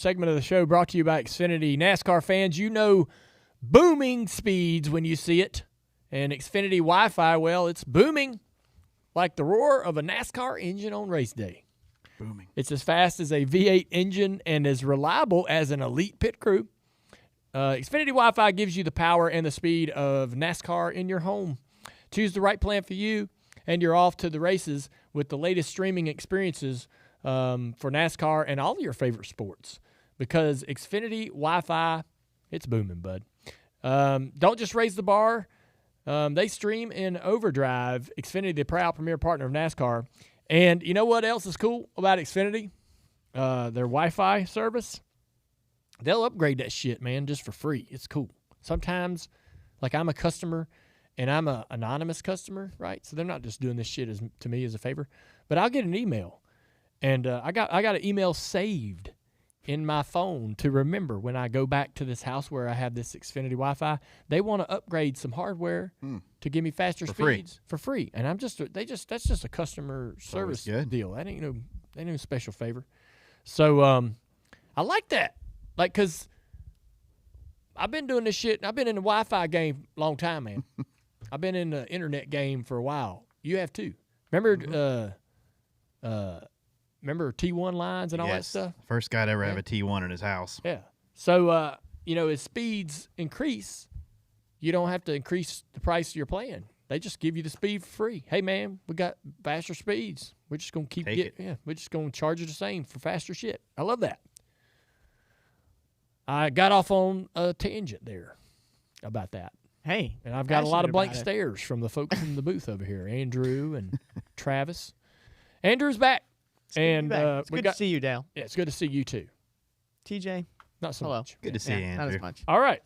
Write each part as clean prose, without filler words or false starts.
Segment of the show brought to you by Xfinity. NASCAR fans, you know booming speeds when you see it. And Xfinity Wi-Fi, well, it's booming like the roar of a NASCAR engine on race day. Booming. It's as fast as a V8 engine and as reliable as an elite pit crew. Xfinity Wi-Fi gives you the power and the speed of NASCAR in your home. Choose the right plan for you, and you're off to the races with the latest streaming experiences for NASCAR and all of your favorite sports. Because Xfinity Wi-Fi, it's booming, bud. Don't just raise the bar. They stream in overdrive. Xfinity, the proud premier partner of NASCAR. And you know what else is cool about Xfinity? Their Wi-Fi service. They'll upgrade that shit, man, just for free. It's cool. Sometimes, like I'm a customer, and I'm an anonymous customer, right? So they're not just doing this shit to me as a favor. But I'll get an email. And I got an email saved in my phone to remember when I go back to this house where I have this Xfinity Wi-Fi. They want to upgrade some hardware to give me faster speeds for free. And that's just a customer service deal. That ain't no special favor. So I like that. Like, cause I've been doing this shit. I've been in the Wi-Fi game a long time, man. I've been in the internet game for a while. You have too. Remember remember T1 lines and all that stuff? First guy to ever have a T1 in his house. Yeah. So, as speeds increase, you don't have to increase the price of your plan. They just give you the speed for free. Hey, man, we got faster speeds. We're just going to we're just going to charge you the same for faster shit. I love that. I got off on a tangent there about that. Hey. And I've got a lot of blank stares from the folks in the booth over here, Andrew and Travis. Andrew's back. It's good to see you, Dale. Yeah, it's good to see you too. TJ, not so much. Good to see you, Andrew. Not as much. All right,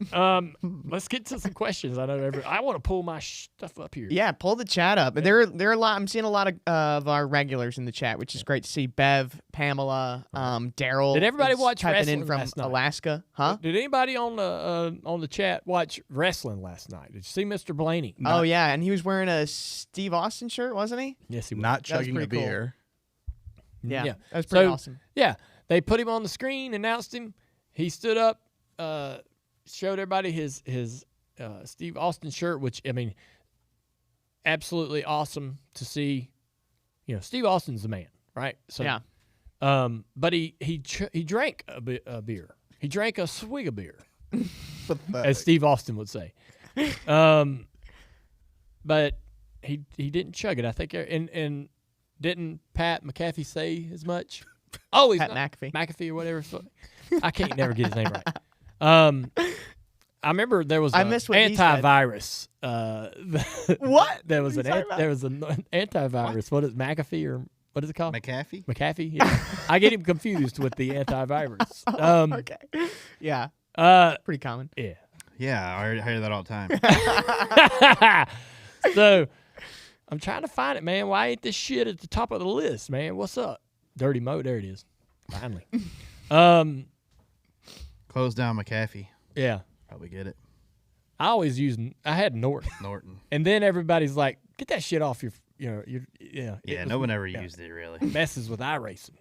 let's get to some questions. I know I want to pull my stuff up here. Yeah, pull the chat up. There are a lot. I'm seeing a lot of our regulars in the chat, which is great to see. Bev, Pamela, Daryl. Did everybody watch typing wrestling in from last night? Alaska? Huh? Did anybody on the chat watch wrestling last night? Did you see Mr. Blaney? Oh yeah, and he was wearing a Steve Austin shirt, wasn't he? Yes, he was. Not chugging a pretty cool. beer. Yeah, that was pretty awesome. Yeah, they put him on the screen, announced him. He stood up, showed everybody his Steve Austin shirt, which, I mean, absolutely awesome to see. You know, Steve Austin's the man, right? So, yeah. But he drank a beer. He drank a swig of beer, as Steve Austin would say. But he didn't chug it. I think, and didn't Pat McAfee say as much? Oh, he's Pat McAfee or whatever. I can't never get his name right. I remember there was an antivirus. What? There was an antivirus. What is McAfee or what is it called? McAfee? McAfee. Yeah. I get him confused with the antivirus. Okay. Yeah. Pretty common. Yeah. Yeah, I hear that all the time. So I'm trying to find it, man. Why ain't this shit at the top of the list, man? What's up? Dirty Mo. There it is. Finally. Close down McAfee. Yeah. Probably get it. I had Norton. And then everybody's like, get that shit off your. Yeah, no one ever used it, really. Messes with iRacing.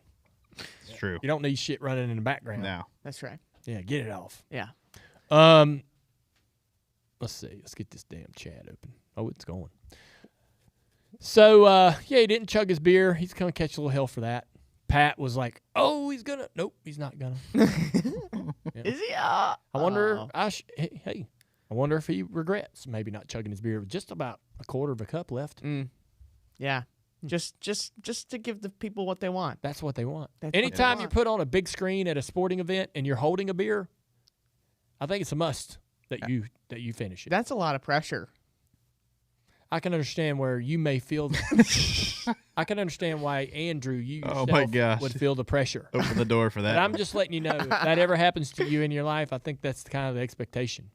It's true. You don't need shit running in the background. No. That's right. Yeah, get it off. Yeah. Let's see. Let's get this damn chat open. Oh, it's going. So, he didn't chug his beer. He's going to catch a little hell for that. Pat was like, oh, he's going to. Nope, he's not going to. Is he? I wonder. I wonder if he regrets maybe not chugging his beer with just about a quarter of a cup left. Yeah. Just to give the people what they want. That's what they want. That's Anytime you put on a big screen at a sporting event and you're holding a beer, I think it's a must that you finish it. That's a lot of pressure. I can understand where you may feel that. I can understand why, Andrew, you yourself would feel the pressure. Open the door for that. But I'm just letting you know, if that ever happens to you in your life, I think that's kind of the expectation.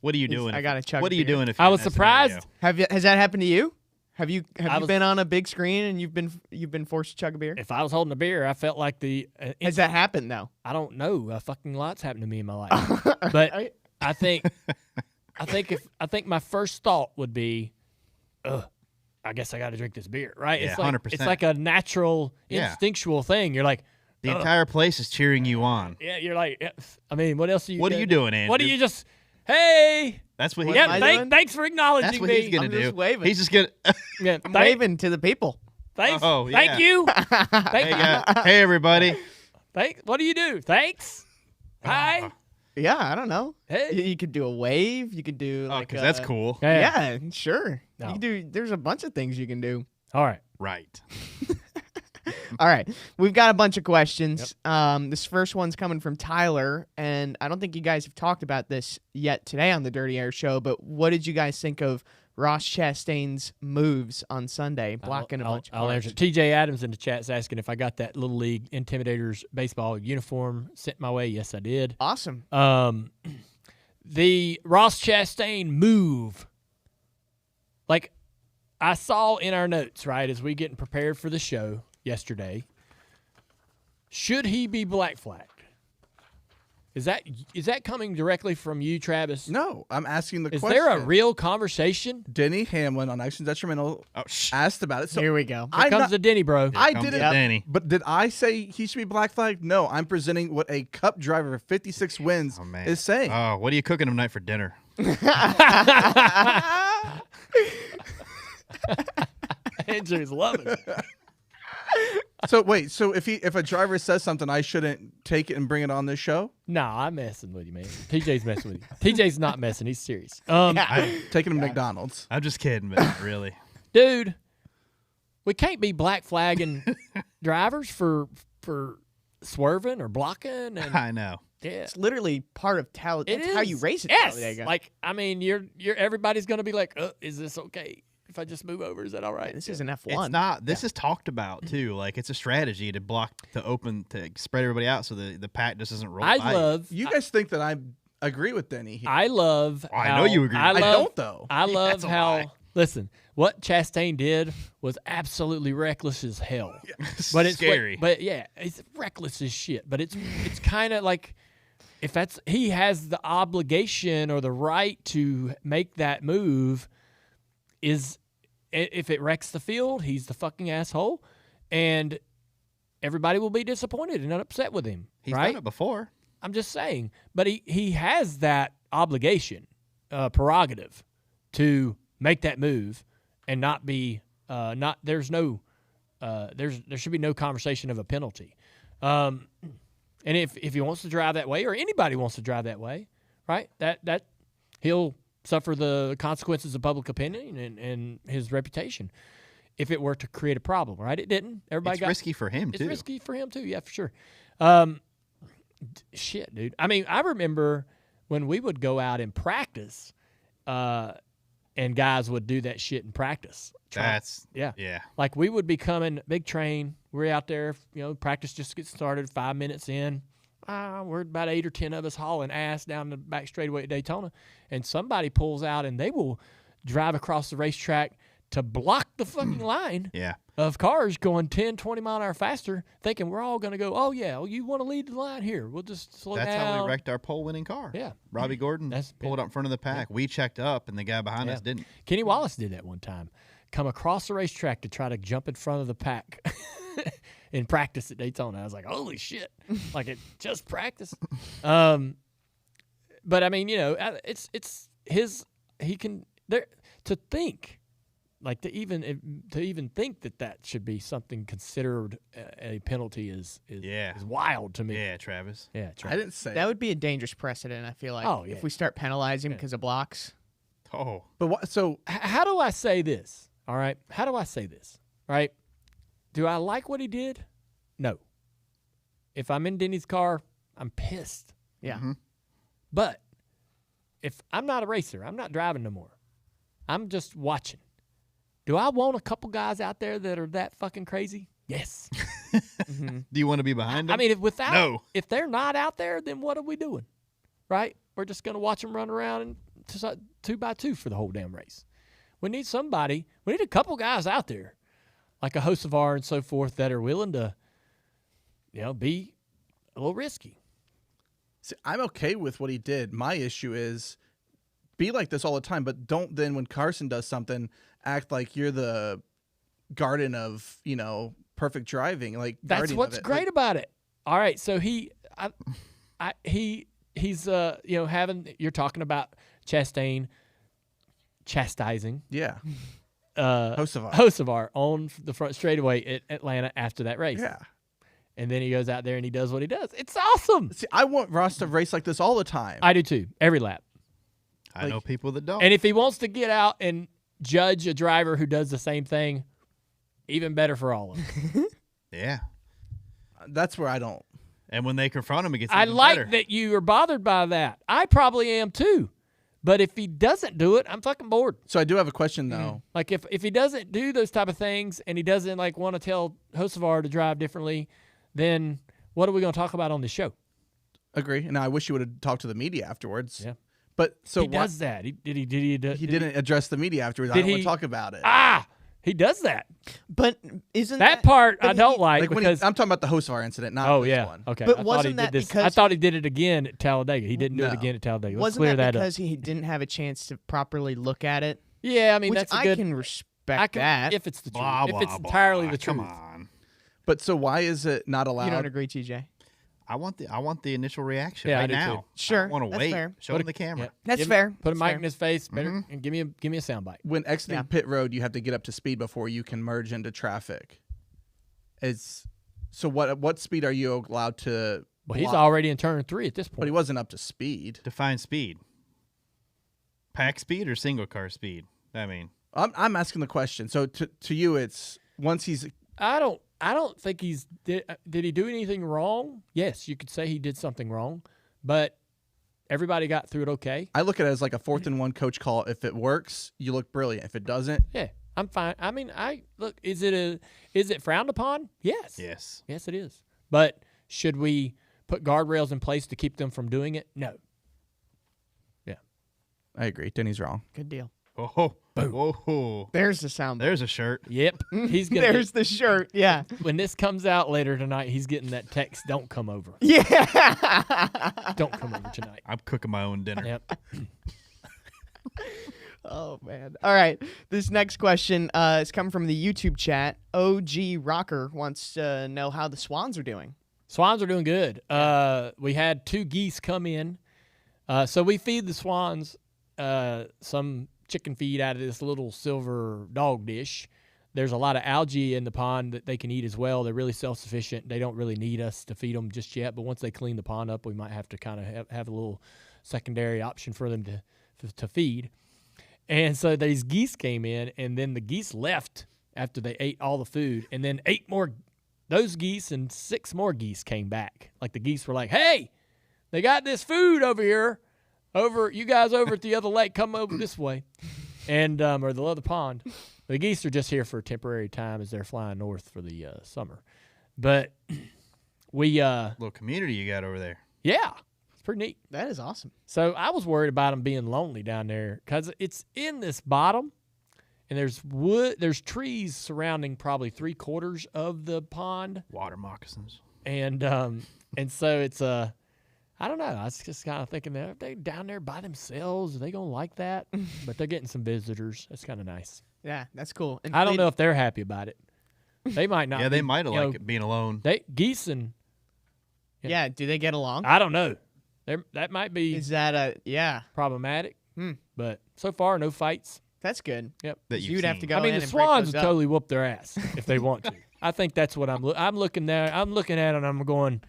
What are you doing? I gotta chug. What are you doing if I was surprised? Has that happened to you? Have you been on a big screen and you've been forced to chug a beer? If I was holding a beer, I felt like the. Has that happened though? I don't know. A fucking lot's happened to me in my life. But I think my first thought would be, I guess I got to drink this beer, right? Yeah, it's like, 100%. It's like a natural, instinctual thing. You're like, The entire place is cheering you on. Yeah, you're like, I mean, what else are you What are you doing, Andrew? What do you just, hey. That's what he's Yeah, am I doing. doing? thanks for acknowledging That's what me. he's going I'm to do. just waving. He's just going to... Yeah, I'm waving to the people. Thanks. Oh, yeah. Thank you. Thank you. Hey, everybody. What do you do? Thanks. Hi. Yeah, I don't know. Hey. You could do a wave. You could do Oh, like because that's cool. Yeah, sure. No. You can do. There's a bunch of things you can do. All right. Right. All right, we've got a bunch of questions. This first one's coming from Tyler, and I don't think you guys have talked about this yet today on the Dirty Air Show, but what did you guys think of Ross Chastain's moves on Sunday, blocking a bunch of I'll cars? answer. TJ Adams in the chat's asking if I got that Little League Intimidators baseball uniform sent my way. Yes, I did. Awesome. The Ross Chastain move, like I saw in our notes, right, as we getting prepared for the show yesterday, should he be black flagged? Is that coming directly from you, Travis? No, I'm asking the Is question. there a real conversation? Denny Hamlin on Action Detrimental Oh, asked about it. So Here we go. Here comes the Denny, bro. I Comes didn't. the Danny. But did I say he should be black flagged? No, I'm presenting what a Cup driver with 56 wins Oh, man. is saying. Oh, what are you cooking tonight for dinner? Andrew's loving it. So wait, so if a driver says something, I shouldn't take it and bring it on this show? No, I'm messing with you, man. TJ's messing with you. TJ's not messing. He's serious. Taking him to McDonald's. I'm just kidding, but not really. Dude, we can't be black flagging drivers for swerving or blocking. And I know. yeah, It's literally part of Talladega. it That's is. how you race it. Yes. Talladega. Like, I mean, you're everybody's gonna be like, is this okay? If I just move over, is that all right? This is an F1. It's not. This is talked about, too. Like, it's a strategy to to spread everybody out so the pack just doesn't roll I by. love. You guys think that I agree with Denny here. I love. I how- know you agree. I, I love, don't, though. I love That's a how. lie. Listen, what Chastain did was absolutely reckless as hell. But it's scary. But yeah, it's reckless as shit. But it's kind of like if that's he has the obligation or the right to make that move. If it wrecks the field, he's the fucking asshole, and everybody will be disappointed and upset with him. He's right? done it before. I'm just saying, but he has that obligation, prerogative, to make that move and not be not. There's no there should be no conversation of a penalty. And if he wants to drive that way, or anybody wants to drive that way, right? That he'll suffer the consequences of public opinion and his reputation if it were to create a problem, right? It didn't. Everybody It's got risky for him, it's too. risky for him too, yeah, for sure. Shit, dude. I mean, I remember when we would go out and practice, and guys would do that shit in practice. Yeah. Like we would be coming, big train. We're out there, practice just gets started 5 minutes in. We're about 8 or 10 of us hauling ass down the back straightaway at Daytona, and somebody pulls out and they will drive across the racetrack to block the fucking line Yeah. of cars going 10, 20 mile an hour faster, thinking we're all going to go, oh, yeah, well, you want to lead the line here. We'll just slow That's down. how we wrecked our pole-winning car. Yeah. Robbie Gordon pulled up in front of the pack. We checked up, and the guy behind us didn't. Kenny Wallace did that one time. Come across the racetrack to try to jump in front of the pack in practice at Daytona. I was like, holy shit. Like, it just practice. But, I mean, it's his – he can – to think – like to even think that should be something considered a penalty is wild to me. Yeah, Travis. Yeah, I didn't say That would be a dangerous precedent, I feel like. Oh, yeah. If we start penalizing because of blocks. Oh. But what, so How do I say this? All right. How do I say this? Right? Do I like what he did? No. If I'm in Denny's car, I'm pissed. Yeah. Mm-hmm. But if I'm not a racer, I'm not driving no more. I'm just watching. Do I want a couple guys out there that are that fucking crazy? Yes. Do you want to be behind him? I mean, if they're not out there, then what are we doing? Right? We're just going to watch them run around and 2 by 2 for the whole damn race. We need somebody. We need a couple guys out there, like a Hocevar and so forth, that are willing to, be a little risky. see, I'm okay with what he did. My issue is be like this all the time, but don't then when Carson does something act like you're the garden of perfect driving. Like That's guardian what's of it. great Like, about it. All right, so he's having, you're talking about Chastain chastising Yeah. Hocevar. Hocevar on the front straightaway at Atlanta after that race. Yeah. And then he goes out there and he does what he does. It's awesome. See, I want Ross to race like this all the time. I do too, every lap. I know people that don't. And if he wants to get out and judge a driver who does the same thing, even better for all of them. Yeah. That's where I don't. And when they confront him, it gets I even like better. that you are bothered by that. I probably am too. But if he doesn't do it, I'm fucking bored. So I do have a question though. Like if he doesn't do those type of things and he doesn't like want to tell Hocevar to drive differently, then what are we going to talk about on this show? Agree. And I wish you would have talked to the media afterwards. Yeah. But so He does that. He didn't address the media afterwards. I Did don't want he- to talk about it. He does that. But isn't That part but I don't he- like Like when because I'm talking about the Hocevar incident, not oh this yeah, one. okay. But I thought he wasn't did that this. because- I thought he did it again at Talladega. He didn't do it No. again at Talladega. Let's wasn't clear that that up. because he didn't have a chance to properly look at it? Yeah, I mean Which that's a I good. can respect I can that. if it's the truth. Blah, If blah, it's blah. entirely the truth. Come on. But so why is it not allowed? You don't agree, TJ? I want the initial reaction Yeah, I right do too. now. Sure, I want to that's wait. fair. Show Put him the camera. That's Give- fair. Put a That's mic fair. in his face, better, and give me a soundbite. When exiting Yeah. pit road, you have to get up to speed before you can merge into traffic. So what speed are you allowed to? Well, he's block? already in turn 3 at this But point. he wasn't up to speed. Define speed. Pack speed or single car speed? I mean, I'm asking the question. So to you, it's once he's I don't think he's did he do anything wrong? Yes, you could say he did something wrong, but everybody got through it okay. I look at it as like a 4th and 1 coach call. If it works, you look brilliant. If it doesn't, Yeah, I'm fine. I mean, look. Is it frowned upon? Yes. yes. Yes, it is. But should we put guardrails in place to keep them from doing it? No. Yeah. I agree. Denny's wrong. Good deal. Oh, whoa. There's the sound. There's a shirt. Yep. He's gonna. There's the shirt. Yeah. when this comes out later tonight, he's getting that text. Don't come over. Yeah. Don't come over tonight. I'm cooking my own dinner. Yep. Oh man. All right. This next question is coming from the YouTube chat. OG Rocker wants to know how the Swans are doing. Swans are doing good. We had 2 geese come in. So we feed the swans some chicken feed out of this little silver dog dish. There's a lot of algae in the pond that they can eat as well. They're really self-sufficient. They don't really need us to feed them just yet, but once they clean the pond up, we might have to kind of have a little secondary option for them to feed. And so these geese came in, and then the geese left after they ate all the food, and then 8 more those geese and 6 more geese came back. Like the geese were like, hey, they got this food over here. You guys over at the other lake, come over this way. And or the other pond. The geese are just here for a temporary time as they're flying north for the summer. But we Little community you got over there. yeah, it's pretty neat. That is awesome. So I was worried about them being lonely down there because it's in this bottom, and there's trees surrounding probably 3/4 of the pond, Water moccasins. and so it's I don't know. I was just kind of thinking, are they down there by themselves? Are they gonna like that? But they're getting some visitors. That's kind of nice. Yeah, that's cool. And I don't know if they're happy about it. They might not. Yeah, they be, might have you know, liked it being alone. Geese and Yeah, do they get along? I don't know. That might be Is that yeah? problematic. Hmm. But so far, no fights. That's good. Yep. That you've You'd have to seen. go I mean, in the and break Swans those would up. totally whoop their ass if they want to. I think that's what I'm looking there. I'm looking at it and I'm going,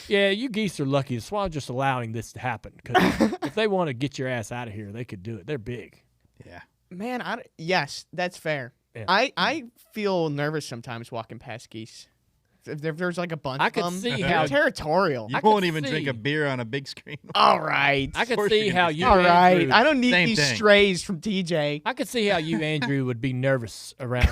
yeah, you geese are lucky. The Swans just allowing this to happen. Because if they want to get your ass out of here, they could do it. They're big. Yeah. Man, yes, that's fair. Yeah. I feel nervous sometimes walking past geese. If there's like a bunch I of could them, see they're how- territorial. You I could won't even drink see. a beer on a big screen. All right. I could course see you're how gonna you, All right. Andrew, I don't need Same these thing. strays from TJ. I could see how you, Andrew, would be nervous around.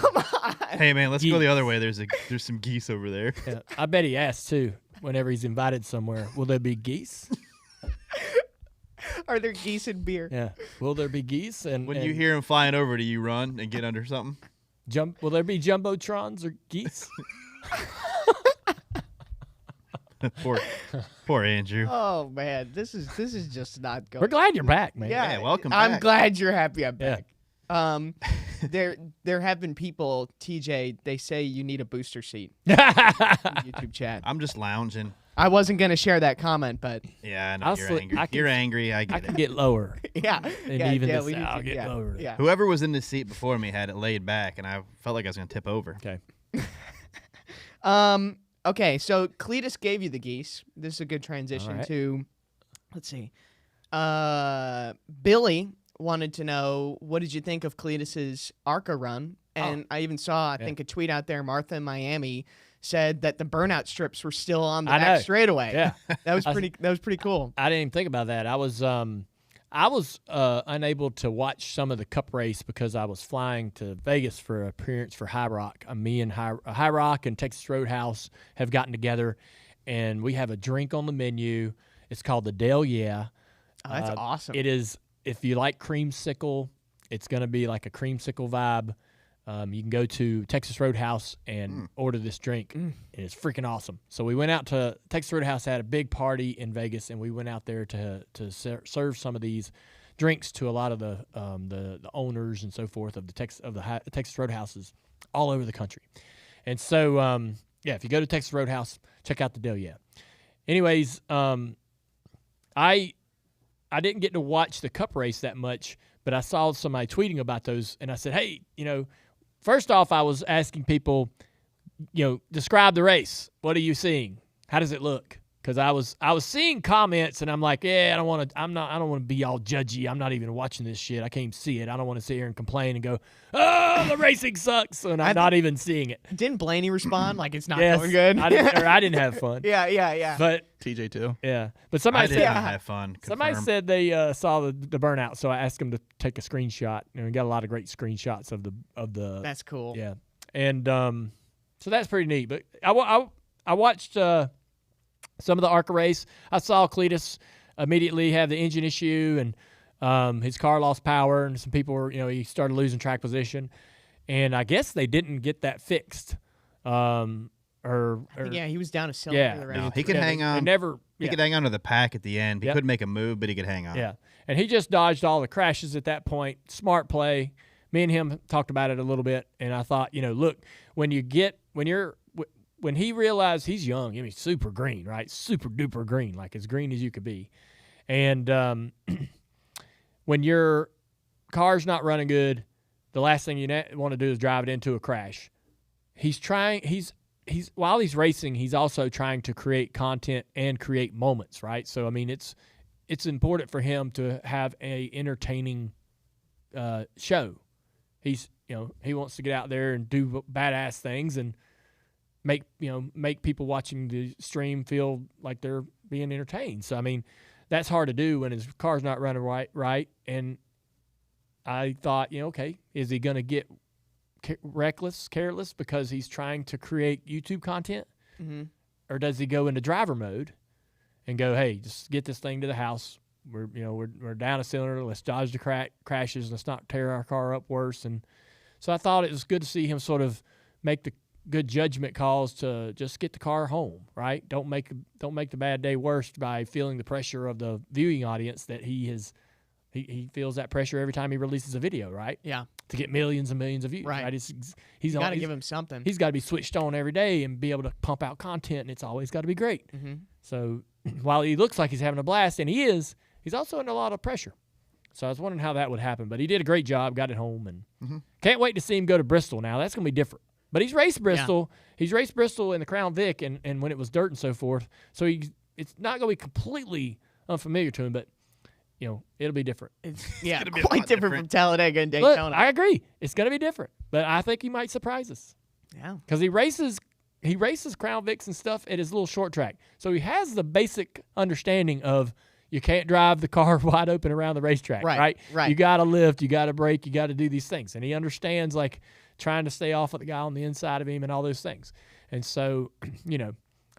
Hey man, let's go the Geese. other way. There's some geese over there. Yeah, I bet he asks too. Whenever he's invited somewhere, will there be geese? Are there geese in beer? Yeah. Will there be geese? And When and you hear them flying over, do you run and get under something? will there be jumbotrons or geese? Poor Andrew. Oh man, this is just not going. We're glad you're back, man. Yeah, Yeah, welcome I'm back. glad you're happy I'm Yeah. back. There have been people, TJ. They say you need a booster seat. Yeah. YouTube chat. I'm just lounging. I wasn't gonna share that comment, but Yeah, I know I'll you're slip- angry. I can- You're angry. I I get can it. get lower. yeah, And yeah, even yeah, this, we do I'll too. get yeah, lower. Yeah. Whoever was in the seat before me had it laid back, and I felt like I was going to tip over. Okay. Okay, so Cletus gave you the geese. This is a good transition All right. to, let's see. Billy wanted to know, what did you think of Cletus's ARCA run? And I even saw, I think, a tweet out there. Martha in Miami said that the burnout strips were still on the I back know. straightaway. Yeah. that was pretty. That was pretty cool. I didn't even think about that. I was unable to watch some of the Cup race because I was flying to Vegas for an appearance for High Rock. Me and High Rock and Texas Roadhouse have gotten together, and we have a drink on the menu. It's called the Dale Yeah. Oh, that's awesome. It is. If you like creamsicle, it's going to be like a creamsicle vibe. You can go to Texas Roadhouse and order this drink. And it's freaking awesome. So we went out to Texas Roadhouse, had a big party in Vegas, and we went out there to serve some of these drinks to a lot of the owners and so forth of the Texas Roadhouses all over the country. And so if you go to Texas Roadhouse, check out the Dale Yeah. Anyways, I didn't get to watch the Cup race that much, but I saw somebody tweeting about those, and I said, hey, first off, I was asking people, describe the race. What are you seeing? How does it look? Because I was seeing comments, and I'm like, I don't want to be all judgy. I'm not even watching this shit. I can't even see it. I don't want to sit here and complain and go, oh, the racing sucks, and I'm not even seeing it. Didn't Blaney respond like it's not Yes, going good? I didn't have fun. Yeah. But TJ too. yeah, but somebody I said didn't have fun. Somebody Confirm. said they saw the burnout, so I asked them to take a screenshot. And we got a lot of great screenshots of the. That's cool. Yeah, and so that's pretty neat. But I watched some of the ARCA race. I saw Cletus immediately have the engine issue, and his car lost power, and some people were, he started losing track position, and I guess they didn't get that fixed. Yeah, he was down a cylinder. Yeah. the rest No, of he the could race. hang on. They never. He yeah. could hang on to the pack at the end. He Yep. couldn't make a move, but he could hang on. Yeah, and he just dodged all the crashes at that point. Smart play. Me and him talked about it a little bit, and I thought, look, when he realized he's young, super green, right? Super duper green, like as green as you could be. And when your car's not running good, the last thing you want to do is drive it into a crash. While he's racing, he's also trying to create content and create moments, right? So it's important for him to have a entertaining show. He wants to get out there and do badass things and make people watching the stream feel like they're being entertained. So that's hard to do when his car's not running right. And I thought, okay, is he going to get careless because he's trying to create YouTube content, or does he go into driver mode and go, hey, just get this thing to the house. We're down a cylinder. Let's dodge the crashes. Let's not tear our car up worse. And so I thought it was good to see him sort of make the good judgment calls to just get the car home, right? Don't make the bad day worse by feeling the pressure of the viewing audience that he feels that pressure every time he releases a video, right? Yeah. To get millions and millions of views, right? He's got to give him something. He's got to be switched on every day and be able to pump out content, and it's always got to be great. So while he looks like he's having a blast, and he is, he's also under a lot of pressure. So I was wondering how that would happen, but he did a great job, got it home, and can't wait to see him go to Bristol now. That's going to be different. But he's raced Bristol. Yeah. He's raced Bristol in the Crown Vic and when it was dirt and so forth. So it's not going to be completely unfamiliar to him, but it'll be different. It's quite different from Talladega and Daytona. Look, I agree. It's going to be different, but I think he might surprise us. Yeah. Because he races Crown Vics and stuff at his little short track. So he has the basic understanding of you can't drive the car wide open around the racetrack, right? You got to lift, you got to brake, you got to do these things. And he understands trying to stay off of the guy on the inside of him and all those things. And so,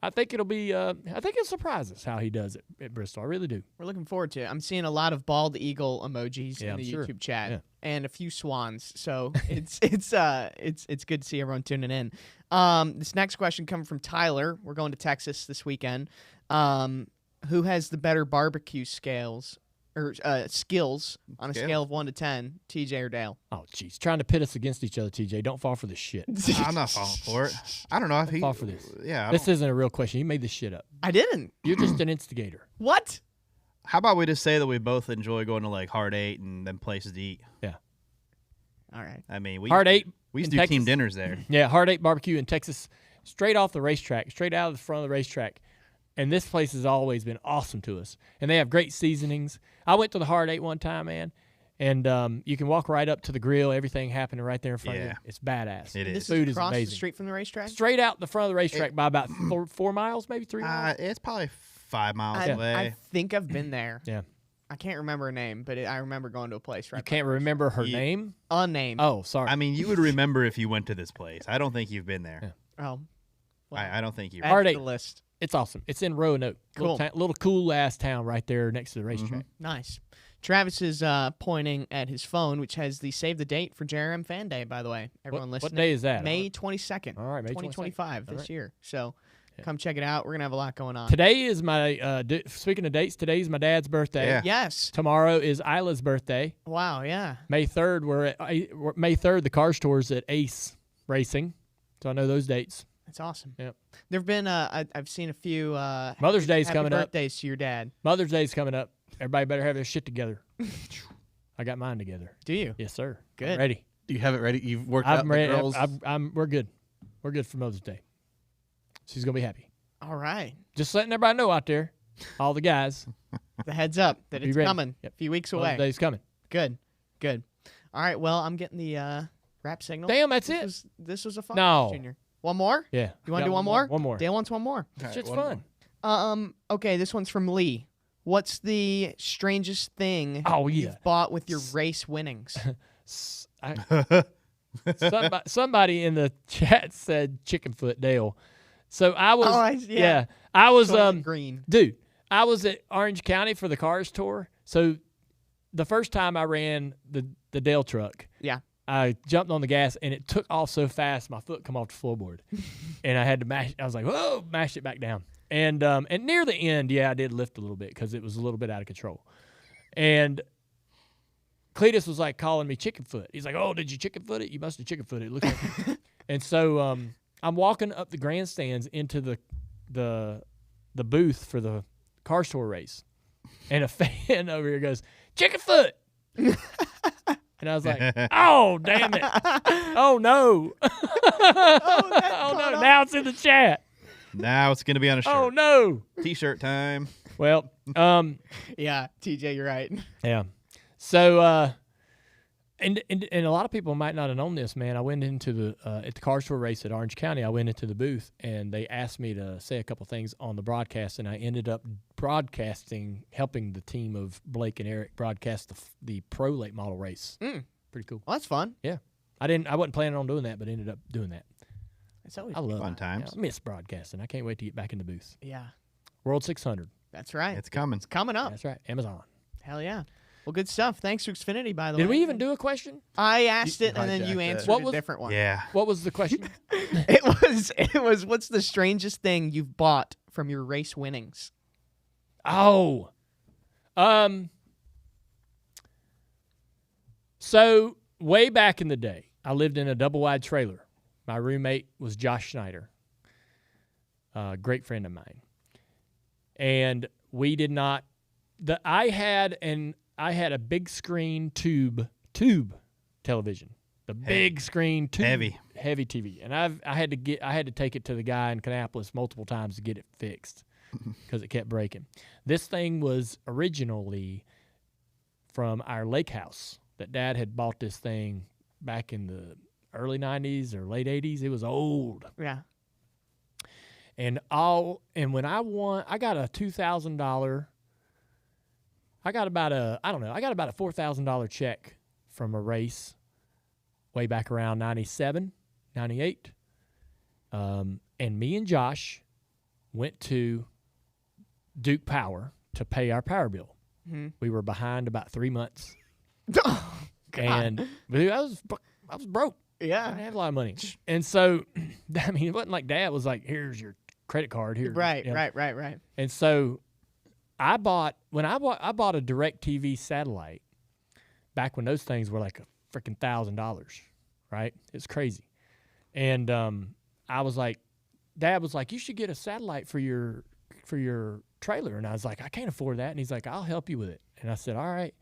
I think it'll be I think it'll surprise us how he does it at Bristol. I really do. We're looking forward to it. I'm seeing a lot of bald eagle emojis in the sure. YouTube chat and a few swans. So it's good to see everyone tuning in. This next question coming from Tyler. We're going to Texas this weekend. Who has the better barbecue scales, or skills on a Scale? scale of 1 to 10, TJ or Dale? Oh, jeez. Trying to pit us against each other, TJ. Don't fall for this shit. I'm not falling for it. I don't know if he fall for this. Yeah. I This don't- isn't a real question. You made this shit up. I didn't. You're just an instigator. What? How about we just say that we both enjoy going to like Hard 8 and then places to eat? Yeah. All right. I mean, we Hard 8. We used in to do team Texas. dinners there. Yeah, Hard 8 Barbecue in Texas, straight off the racetrack, straight out of the front of the racetrack. And this place has always been awesome to us. And they have great seasonings. I went to the Hard 8 one time, man, and you can walk right up to the grill, everything happening right there in front of you. Yeah. It's badass. It is. This Food is is across the amazing. street from the racetrack? Straight out the front of the racetrack by about 4 miles, maybe 3 miles. It's probably 5 miles away. I think I've been there. Yeah. I can't remember her name, but I remember going to a place right You can't remember her You- name? A name. Oh, sorry. I mean, you would remember if you went to this place. I don't think you've been there. Yeah. Oh. Well, I don't think you've. add Hard to eight. the list. It's awesome. It's in Roanoke. Cool. Little cool-ass town right there next to the racetrack. Nice. Travis is pointing at his phone, which has the save the date for JRM Fan Day, by the way. Everyone What listening. day is that? May 22nd. All right, May 2025 All this right. year. So Yeah. come check it out. We're going to have a lot going on. Today is my, speaking of dates, today is my dad's birthday. Yeah. Yes. Tomorrow is Isla's birthday. Wow, yeah. May 3rd, May 3rd, the car store's at Ace Racing. So I know those dates. That's awesome. Yep. There have been, I've seen a few Mother's Day's happy coming up. birthdays to your dad. Mother's Day's coming up. Everybody better have their shit together. I got mine together. Do you? Yes, sir. I'm Good. ready. Do you have it ready? You've worked out I'm the ready. girls. We're good. We're good for Mother's Day. She's gonna be happy. All right. Just letting everybody know out there, all the guys, The heads up that Be it's ready. coming. Yep. A few weeks Mother's away. Day's coming. Good. Good. All right. Well, I'm getting the rap signal. Damn, that's This it. this was a fun No. one, Junior. One more? Yeah. You want to Got do one more? One more. Dale wants one more. All right, Shit's one fun. more. Okay, this one's from Lee. What's the strangest thing Oh yeah. you've bought with your race winnings? Somebody in the chat said chicken foot Dale. So I was yeah. I was Soylent Green. dude, I was at Orange County for the Cars tour. So the first time I ran the Dale truck, Yeah. I jumped on the gas and it took off so fast my foot come off the floorboard. And I had to mash I was like, whoa, mash it back down. And near the end, yeah, I did lift a little bit because it was a little bit out of control. And Cletus was like calling me chicken foot. He's like, oh, did you chicken foot it? You must have chicken foot it. It looks like And so I'm walking up the grandstands into the booth for the car store race. And a fan over here goes, chicken foot. And I was like, oh, damn it. Oh, no. Oh, no. Now it's in the chat. Now it's gonna be on a shirt. Oh, no. T-shirt time. Well, Yeah, TJ, you're right. yeah. So, and a lot of people might not have known this, man. I went into the at the car store race at Orange County. I went into the booth, and they asked me to say a couple things on the broadcast, and I ended up helping the team of Blake and Eric broadcast the pro late model race. Pretty cool. Well, that's fun. Yeah, I wasn't planning on doing that, but ended up doing that. It's always I love Fun it. times. I miss broadcasting. I can't wait to get back in the booth. Yeah, World 600. that's right. It's coming. It's coming up. That's right. Amazon. Hell yeah. Well, good stuff. Thanks to Xfinity, by the way. Did we even do a question? I asked it, and then you hijacked it. answered What a was- different one. Yeah. What was the question? It was. What's the strangest thing you've bought from your race winnings? Oh. So way back in the day, I lived in a double wide trailer. My roommate was Josh Schneider, a great friend of mine. And we did not I had a big screen tube television. The big screen tube heavy TV. And I had to take it to the guy in Kannapolis multiple times to get it fixed because it kept breaking. This thing was originally from our lake house that Dad had bought this thing back in the early 90s or late 80s. It was old. Yeah. And when I won, I got a $2,000. I got about a $4,000 check from a race way back around 97, 98. And me and Josh went to Duke Power to pay our power bill. Mm-hmm. We were behind about 3 months. Oh, God. And dude, I was broke. I Yeah. didn't have a lot of money. And so, I mean, it wasn't like Dad was like, here's your credit card. Here. Right, you know. right. And so I bought a DirecTV satellite back when those things were like a freaking $1,000, right? It's crazy. And I was like, Dad was like, you should get a satellite for your trailer. And I was like, I can't afford that. And he's like, I'll help you with it. And I said, all right,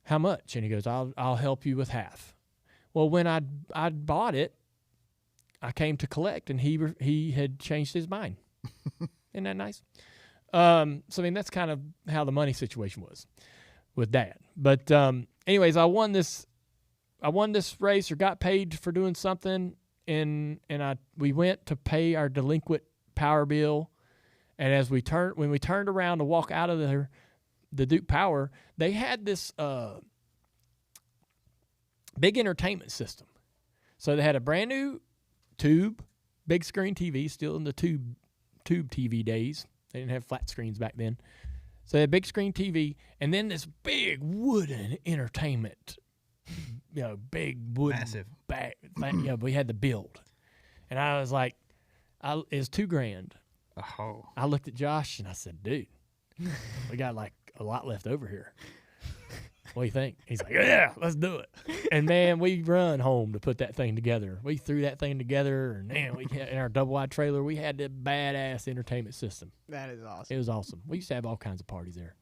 how much? And he goes, I'll help you with half. Well, when I bought it, I came to collect, and he had changed his mind. Isn't that nice? So I mean, that's kind of how the money situation was with Dad. But anyways, I won this race, or got paid for doing something, and we went to pay our delinquent power bill. And as when we turned around to walk out of the Duke Power, they had this big entertainment system. So they had a brand new tube, big screen TV, still in the tube TV days. They didn't have flat screens back then. So they had a big screen TV, and then this big wooden entertainment, big wooden. Massive. We had the build. And I was like, it's $2,000. Oh. I looked at Josh and I said, dude, we got like a lot left over here. What do you think? He's like, yeah, let's do it. And man, we run home to put that thing together. We threw that thing together, and man, we had, in our double wide trailer, we had the badass entertainment system. That is awesome. It was awesome. We used to have all kinds of parties there.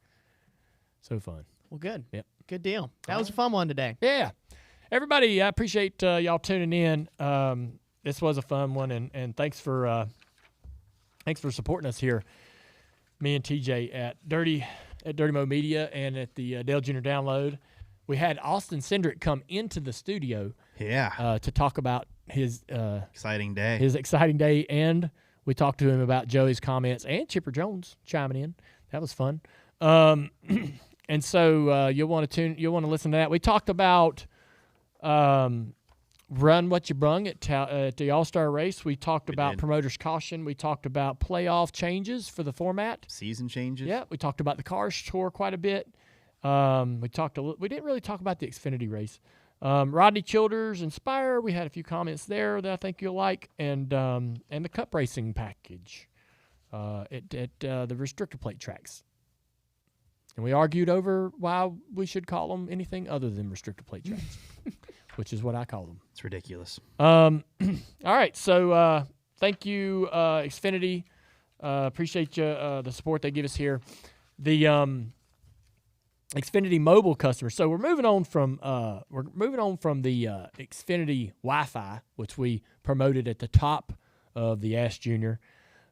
So fun. Well, good. Yep. Good deal. That was a fun one today. Yeah. Everybody, I appreciate y'all tuning in. This was a fun one, and thanks for supporting us here, me and TJ at Dirty Mo Media and at the Dale Jr. Download. We had Austin Cindric come into the studio, to talk about his exciting day. And we talked to him about Joey's comments and Chipper Jones chiming in. That was fun. And so you'll want to listen to that. We talked about Run What You Brung at the All-Star race. We talked about promoter's caution. We talked about playoff changes for the format. Season changes. Yeah, we talked about the Cars Tour quite a bit. We didn't really talk about the Xfinity race. Rodney Childers, Inspire, we had a few comments there that I think you'll like, and the Cup Racing package at the restrictor plate tracks. And we argued over why we should call them anything other than restrictor plate tracks. Which is what I call them. It's ridiculous. All right, so thank you, Xfinity. Appreciate you the support they give us here. The Xfinity mobile customers. So we're moving on from the Xfinity Wi-Fi, which we promoted at the top of the Ask Junior,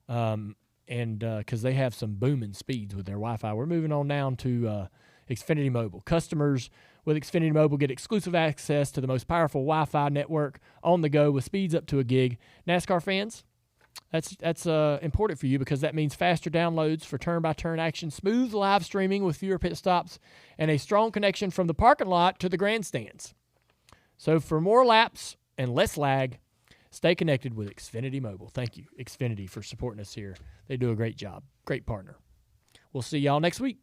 and because they have some booming speeds with their Wi-Fi, we're moving on down to Xfinity Mobile. Customers with Xfinity Mobile get exclusive access to the most powerful Wi-Fi network on the go with speeds up to a gig. NASCAR fans, that's important for you because that means faster downloads for turn-by-turn action, smooth live streaming with fewer pit stops, and a strong connection from the parking lot to the grandstands. So for more laps and less lag, stay connected with Xfinity Mobile. Thank you, Xfinity, for supporting us here. They do a great job. Great partner. We'll see y'all next week.